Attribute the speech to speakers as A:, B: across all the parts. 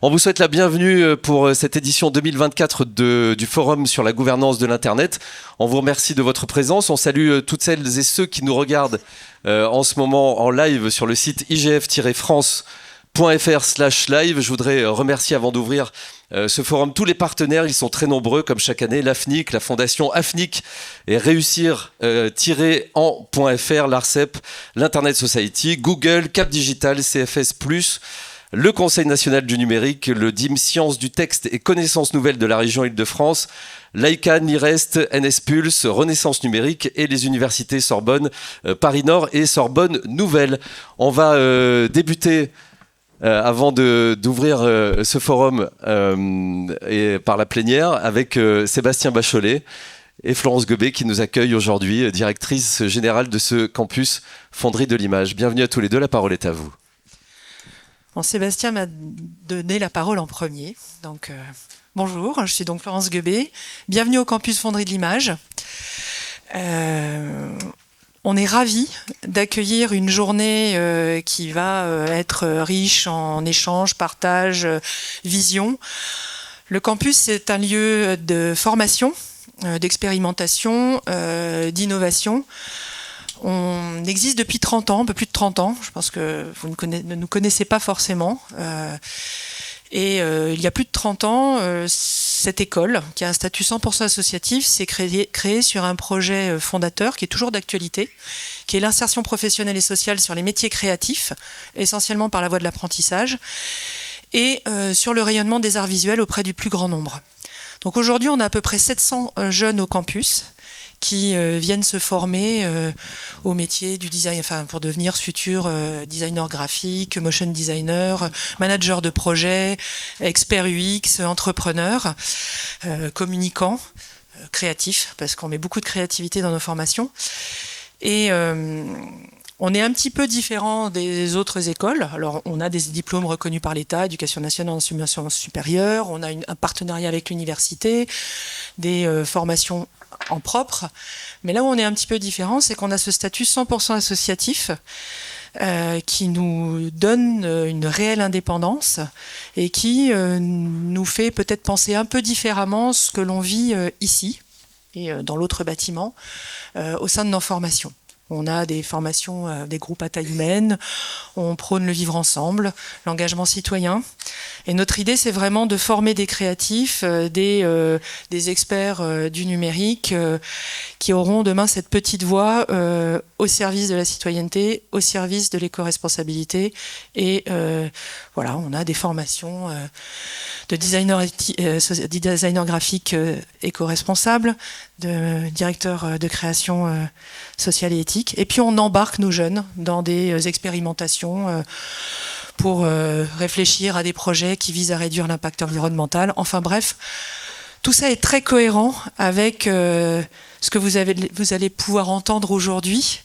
A: On vous souhaite la bienvenue pour cette édition 2024 du Forum sur la gouvernance de l'Internet. On vous remercie de votre présence. On salue toutes celles et ceux qui nous regardent en ce moment en live sur le site igf-france.fr/live. Je voudrais remercier avant d'ouvrir ce forum tous les partenaires. Ils sont très nombreux comme chaque année. L'AFNIC, la fondation AFNIC et réussir-en.fr, l'ARCEP, l'Internet Society, Google, Cap Digital, CFS+, le Conseil national du numérique, le DIM Sciences du texte et connaissances nouvelles de la région Île-de-France, l'ICANN, l'IREST, NSPulse, Renaissance numérique et les universités Sorbonne, Paris-Nord et Sorbonne Nouvelle. On va débuter avant d'ouvrir ce forum et par la plénière avec Sébastien Bacholet et Florence Gobet qui nous accueillent aujourd'hui, directrice générale de ce campus Fonderie de l'Image. Bienvenue à tous les deux, la parole est à vous.
B: Bon, Sébastien m'a donné la parole en premier. Donc, bonjour, je suis donc Florence Gobet. Bienvenue au campus Fonderie de l'Image. On est ravis d'accueillir une journée qui va être riche en échanges, partage, vision. Le campus, c'est un lieu de formation, d'expérimentation, d'innovation. On existe depuis 30 ans, un peu plus de 30 ans. Je pense que vous ne nous connaissez pas forcément. Il y a plus de 30 ans, cette école, qui a un statut 100% associatif, s'est créée sur un projet fondateur qui est toujours d'actualité, qui est l'insertion professionnelle et sociale sur les métiers créatifs, essentiellement par la voie de l'apprentissage, et sur le rayonnement des arts visuels auprès du plus grand nombre. Donc aujourd'hui, on a à peu près 700 jeunes au campus, qui viennent se former au métier du design, enfin pour devenir futurs designer graphique, motion designer, manager de projet, expert UX, entrepreneur, communicant, créatif, parce qu'on met beaucoup de créativité dans nos formations. Et on est un petit peu différent des autres écoles. Alors, on a des diplômes reconnus par l'État, éducation nationale, enseignement supérieur, on a un partenariat avec l'université, des formations en propre. Mais là où on est un petit peu différent, c'est qu'on a ce statut 100% associatif qui nous donne une réelle indépendance et qui nous fait peut-être penser un peu différemment ce que l'on vit ici et dans l'autre bâtiment au sein de nos formations. On a des formations, des groupes à taille humaine, on prône le vivre ensemble, l'engagement citoyen. Et notre idée, c'est vraiment de former des créatifs, des experts du numérique qui auront demain cette petite voix au service de la citoyenneté, au service de l'éco-responsabilité. Et voilà, on a des formations de designer graphique éco-responsable, de directeur de création sociale et éthique. Et puis on embarque nos jeunes dans des expérimentations pour réfléchir à des projets qui visent à réduire l'impact environnemental. Enfin bref, tout ça est très cohérent avec ce que vous allez pouvoir entendre aujourd'hui.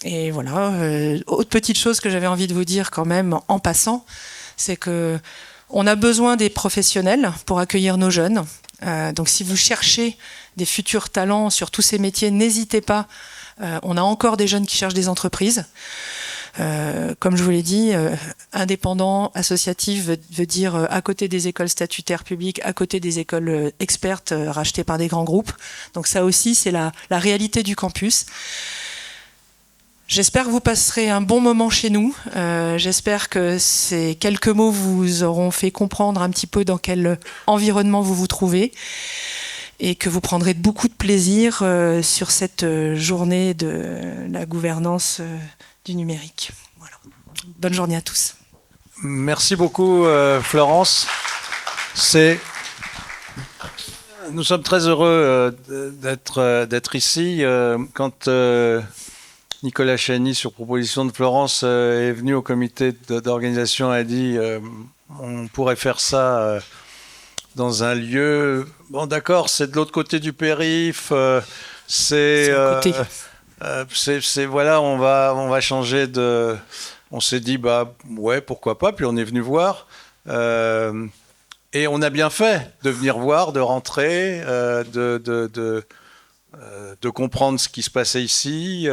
B: Et voilà, autre petite chose que j'avais envie de vous dire quand même en passant, c'est que on a besoin des professionnels pour accueillir nos jeunes. Donc si vous cherchez des futurs talents sur tous ces métiers, n'hésitez pas. On a encore des jeunes qui cherchent des entreprises. Comme je vous l'ai dit, indépendant, associatif veut dire à côté des écoles statutaires publiques, à côté des écoles expertes rachetées par des grands groupes. Donc ça aussi, c'est la réalité du campus. J'espère que vous passerez un bon moment chez nous. J'espère que ces quelques mots vous auront fait comprendre un petit peu dans quel environnement vous vous trouvez et que vous prendrez beaucoup de plaisir sur cette journée de la gouvernance du numérique. Voilà. Bonne journée à tous.
C: Merci beaucoup Florence. Nous sommes très heureux d'être ici. Quand Nicolas Chany, sur proposition de Florence, est venu au comité d'organisation et a dit on pourrait faire ça dans un lieu. Bon, d'accord, c'est de l'autre côté du périph'. Voilà, on va changer de. On s'est dit bah ouais, pourquoi pas. Puis on est venu voir. Et on a bien fait de venir voir, de rentrer, de comprendre ce qui se passait ici.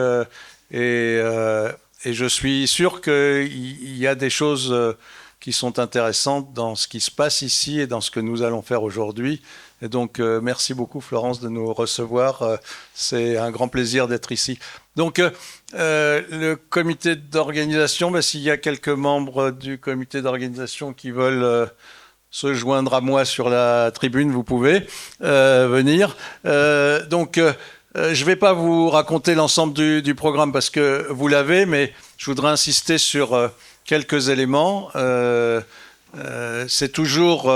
C: et je suis sûr qu'il y a des choses qui sont intéressantes dans ce qui se passe ici et dans ce que nous allons faire aujourd'hui. Et donc, merci beaucoup, Florence, de nous recevoir. C'est un grand plaisir d'être ici. Donc, le comité d'organisation, s'il y a quelques membres du comité d'organisation qui veulent se joindre à moi sur la tribune, vous pouvez venir. Je ne vais pas vous raconter l'ensemble du programme parce que vous l'avez, mais je voudrais insister sur quelques éléments. C'est toujours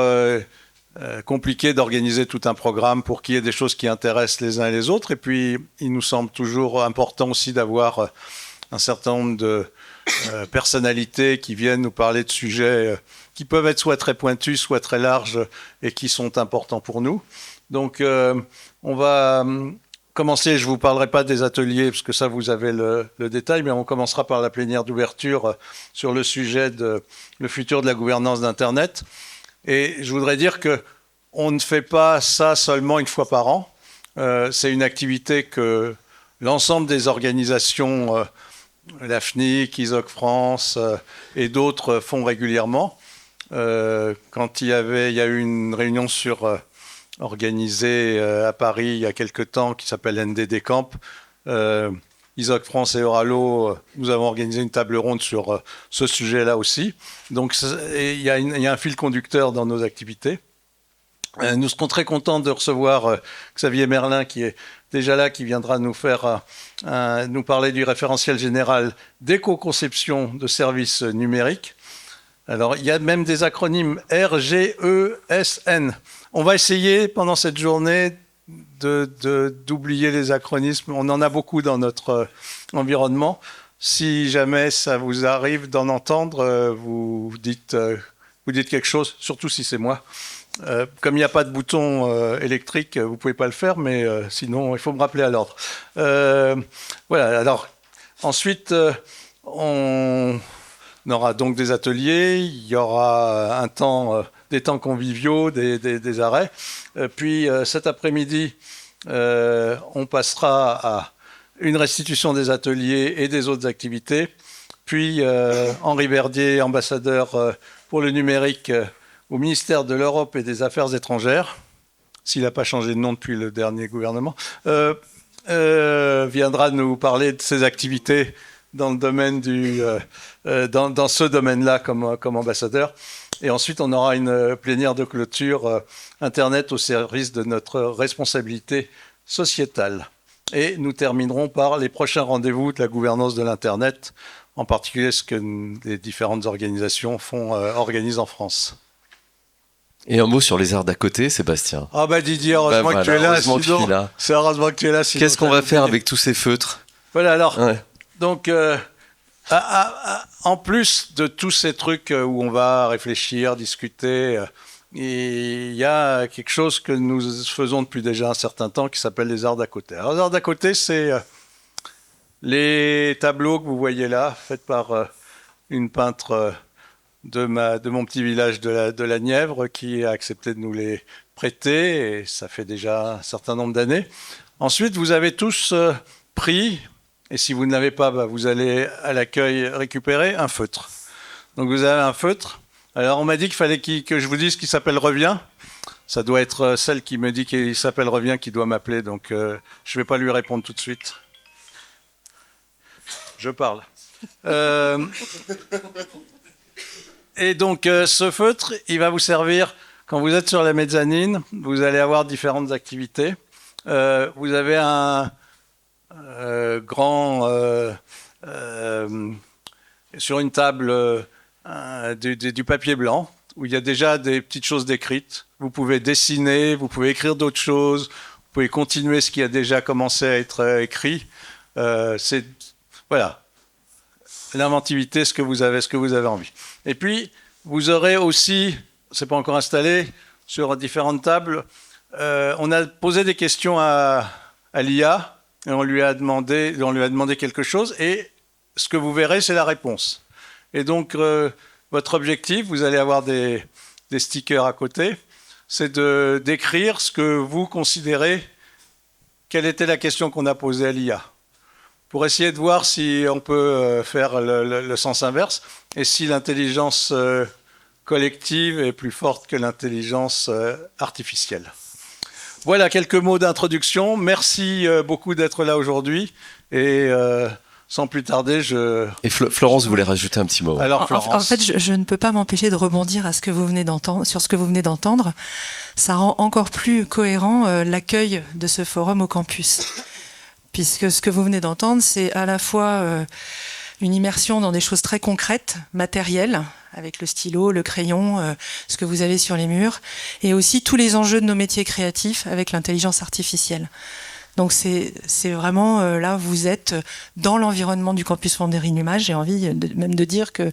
C: compliqué d'organiser tout un programme pour qu'il y ait des choses qui intéressent les uns et les autres. Et puis, il nous semble toujours important aussi d'avoir un certain nombre de personnalités qui viennent nous parler de sujets qui peuvent être soit très pointus, soit très larges et qui sont importants pour nous. Donc, on va commencer. Je ne vous parlerai pas des ateliers parce que ça, vous avez le détail, mais on commencera par la plénière d'ouverture sur le sujet de le futur de la gouvernance d'Internet. Et je voudrais dire qu'on ne fait pas ça seulement une fois par an. C'est une activité que l'ensemble des organisations, la FNIC, ISOC France et d'autres font régulièrement. Quand il y a eu une réunion organisée à Paris il y a quelque temps qui s'appelle NDD Camp, ISOC France et Oralo, nous avons organisé une table ronde sur ce sujet-là aussi. Donc, il y a un fil conducteur dans nos activités. Nous serons très contents de recevoir Xavier Merlin, qui est déjà là, qui viendra nous parler du référentiel général d'éco-conception de services numériques. Alors, il y a même des acronymes RGESN. On va essayer pendant cette journée d'oublier les acronymes. On en a beaucoup dans notre environnement. Si jamais ça vous arrive d'en entendre, vous dites quelque chose, surtout si c'est moi. Comme il n'y a pas de bouton électrique, vous ne pouvez pas le faire, mais sinon, il faut me rappeler à l'ordre. Voilà, alors, ensuite, on aura donc des ateliers, il y aura des temps conviviaux, des arrêts. Puis cet après-midi, on passera à une restitution des ateliers et des autres activités. Puis Henri Verdier, ambassadeur pour le numérique au ministère de l'Europe et des Affaires étrangères, s'il n'a pas changé de nom depuis le dernier gouvernement, viendra nous parler de ses activités dans le domaine dans ce domaine-là comme ambassadeur. Et ensuite, on aura une plénière de clôture Internet au service de notre responsabilité sociétale. Et nous terminerons par les prochains rendez-vous de la gouvernance de l'Internet, en particulier ce que les différentes organisations organisent en France.
A: Et un mot sur les arts d'à côté, Sébastien.
C: Ah bah Didier, heureusement que tu es là. C'est heureusement que tu es là.
A: Qu'est-ce qu'on va faire avec tous ces feutres?
C: Voilà, alors, donc... en plus de tous ces trucs où on va réfléchir, discuter, il y a quelque chose que nous faisons depuis déjà un certain temps qui s'appelle les arts d'à côté. Alors, les arts d'à côté, c'est les tableaux que vous voyez là, faits par une peintre de mon petit village de la Nièvre qui a accepté de nous les prêter, et ça fait déjà un certain nombre d'années. Ensuite, vous avez tous pris... Et si vous ne l'avez pas, vous allez à l'accueil récupérer un feutre. Donc vous avez un feutre. Alors on m'a dit qu'il fallait que je vous dise qu'il s'appelle Revient. Ça doit être celle qui me dit qu'il s'appelle Revient qui doit m'appeler. Donc je ne vais pas lui répondre tout de suite. Je parle. Et donc ce feutre, il va vous servir quand vous êtes sur la mezzanine. Vous allez avoir différentes activités. Vous avez sur une table du papier blanc où il y a déjà des petites choses décrites. Vous pouvez dessiner, vous pouvez écrire d'autres choses, vous pouvez continuer ce qui a déjà commencé à être écrit. Voilà, l'inventivité, ce que vous avez envie. Et puis vous aurez aussi, c'est pas encore installé, sur différentes tables, on a posé des questions à l'IA. Et on lui a demandé quelque chose, et ce que vous verrez, c'est la réponse. Et donc, votre objectif, vous allez avoir des stickers à côté, c'est de décrire ce que vous considérez, quelle était la question qu'on a posée à l'IA. pour essayer de voir si on peut faire le sens inverse et si l'intelligence collective est plus forte que l'intelligence artificielle. Voilà quelques mots d'introduction. Merci beaucoup d'être là aujourd'hui et sans plus tarder,
A: Et Florence voulait rajouter un petit mot.
C: Alors, Florence.
B: En fait, je ne peux pas m'empêcher de rebondir à ce que vous venez d'entendre, sur ce que vous venez d'entendre. Ça rend encore plus cohérent l'accueil de ce forum au campus. Puisque ce que vous venez d'entendre, c'est à la fois une immersion dans des choses très concrètes, matérielles, avec le stylo, le crayon, ce que vous avez sur les murs, et aussi tous les enjeux de nos métiers créatifs avec l'intelligence artificielle. Donc c'est vraiment, là, vous êtes dans l'environnement du campus Fonderie-Numage. J'ai envie même de dire que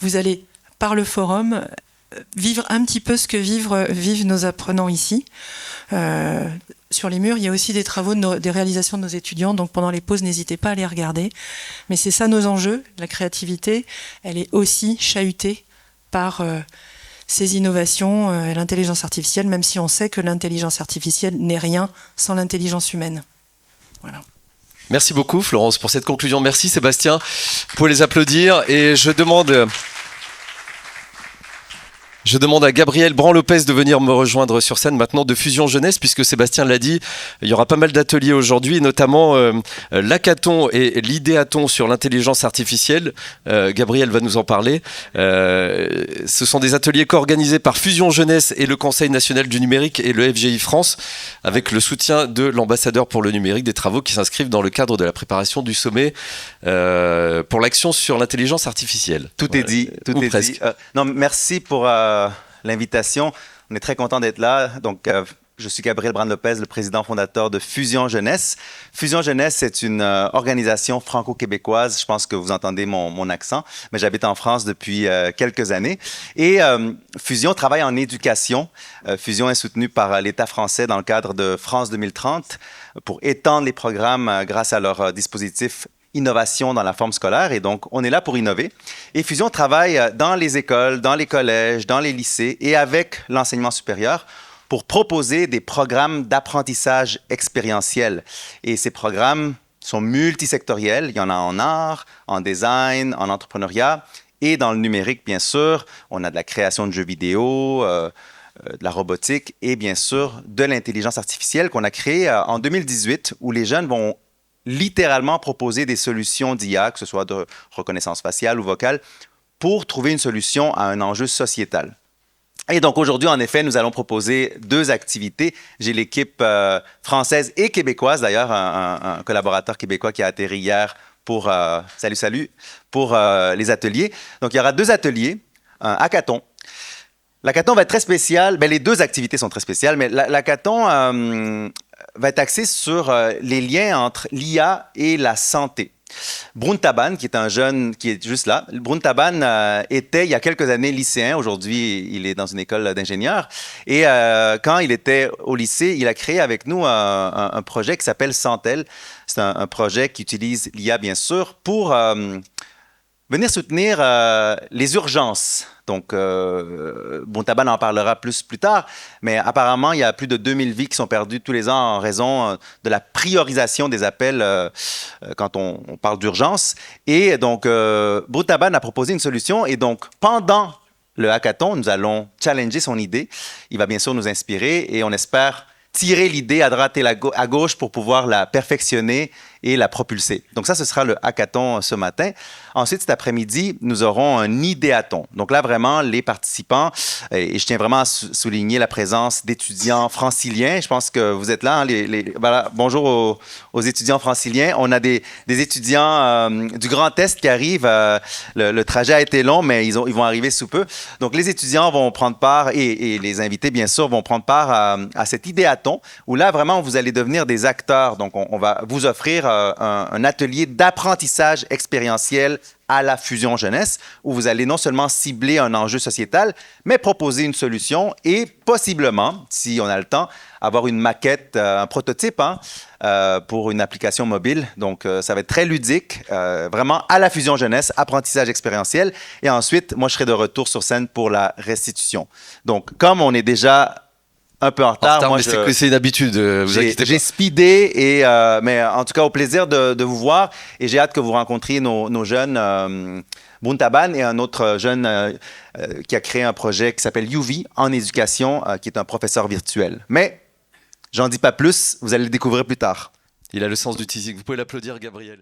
B: vous allez, par le forum, vivre un petit peu ce que vivent nos apprenants ici. Sur les murs, il y a aussi des travaux, des réalisations de nos étudiants, donc pendant les pauses, n'hésitez pas à les regarder. Mais c'est ça nos enjeux, la créativité, elle est aussi chahutée par ces innovations, l'intelligence artificielle, même si on sait que l'intelligence artificielle n'est rien sans l'intelligence humaine. Voilà.
A: Merci beaucoup Florence pour cette conclusion. Merci Sébastien. Vous pouvez les applaudir et je demande à Gabriel Bran-Lopez de venir me rejoindre sur scène maintenant de Fusion Jeunesse, puisque Sébastien l'a dit, il y aura pas mal d'ateliers aujourd'hui, notamment l'hackathon et l'idéathon sur l'intelligence artificielle. Gabriel va nous en parler. Ce sont des ateliers co-organisés par Fusion Jeunesse et le Conseil national du numérique et le FGI France, avec le soutien de l'ambassadeur pour le numérique, des travaux qui s'inscrivent dans le cadre de la préparation du sommet pour l'action sur l'intelligence artificielle.
D: Tout est dit, tout est dit. Non, merci pour l'invitation. On est très content d'être là. Donc, je suis Gabriel Bran-Lopez, le président fondateur de Fusion Jeunesse. Fusion Jeunesse, c'est une organisation franco-québécoise. Je pense que vous entendez mon accent, mais j'habite en France depuis quelques années. Et Fusion travaille en éducation. Fusion est soutenue par l'État français dans le cadre de France 2030 pour étendre les programmes grâce à leur dispositif innovation dans la forme scolaire, et donc on est là pour innover. Et Fusion travaille dans les écoles, dans les collèges, dans les lycées et avec l'enseignement supérieur pour proposer des programmes d'apprentissage expérientiel. Et ces programmes sont multisectoriels. Il y en a en art, en design, en entrepreneuriat et dans le numérique, bien sûr. On a de la création de jeux vidéo, de la robotique et bien sûr de l'intelligence artificielle qu'on a créée en 2018, où les jeunes vont littéralement proposer des solutions d'IA, que ce soit de reconnaissance faciale ou vocale, pour trouver une solution à un enjeu sociétal. Et donc aujourd'hui, en effet, nous allons proposer 2 activités. J'ai l'équipe française et québécoise, d'ailleurs, un collaborateur québécois qui a atterri hier pour, pour les ateliers. Donc il y aura 2 ateliers, un hackathon. L'hackathon va être très spécial. Bien, les 2 activités sont très spéciales, mais l'hackathon va être axé sur les liens entre l'IA et la santé. Brun Taban, qui est un jeune qui est juste là, Brun Taban était il y a quelques années lycéen. Aujourd'hui, il est dans une école d'ingénieur. Et quand il était au lycée, il a créé avec nous un projet qui s'appelle Santel. C'est un projet qui utilise l'IA, bien sûr, pour venir soutenir les urgences. Donc, Taban en parlera plus tard, mais apparemment, il y a plus de 2000 vies qui sont perdues tous les ans en raison de la priorisation des appels quand on parle d'urgence. Et donc, Taban a proposé une solution. Et donc, pendant le hackathon, nous allons challenger son idée. Il va bien sûr nous inspirer et on espère tirer l'idée à droite et à gauche pour pouvoir la perfectionner et la propulser. Donc ça, ce sera le hackathon ce matin. Ensuite, cet après-midi, nous aurons un idéathon. Donc là, vraiment, les participants, et je tiens vraiment à souligner la présence d'étudiants franciliens. Je pense que vous êtes là. Hein, voilà, bonjour aux étudiants franciliens. On a des étudiants du Grand Est qui arrivent. Le trajet a été long, mais ils vont arriver sous peu. Donc les étudiants vont prendre part, et les invités, bien sûr, vont prendre part à cet idéathon, où là, vraiment, vous allez devenir des acteurs. Donc on va vous offrir un atelier d'apprentissage expérientiel à la Fusion Jeunesse, où vous allez non seulement cibler un enjeu sociétal, mais proposer une solution et possiblement, si on a le temps, avoir une maquette, un prototype pour une application mobile. Donc, ça va être très ludique, vraiment à la Fusion Jeunesse, apprentissage expérientiel. Et ensuite, moi, je serai de retour sur scène pour la restitution. Donc, comme on est déjà un peu en retard. Moi,
A: mais c'est une habitude, vous inquiétez pas.
D: J'ai speedé, mais en tout cas, au plaisir de vous voir. Et j'ai hâte que vous rencontriez nos jeunes, Buntaban et un autre jeune qui a créé un projet qui s'appelle UV en éducation, qui est un professeur virtuel. Mais j'en dis pas plus, vous allez le découvrir plus tard.
A: Il a le sens du teasing. Vous pouvez l'applaudir, Gabriel.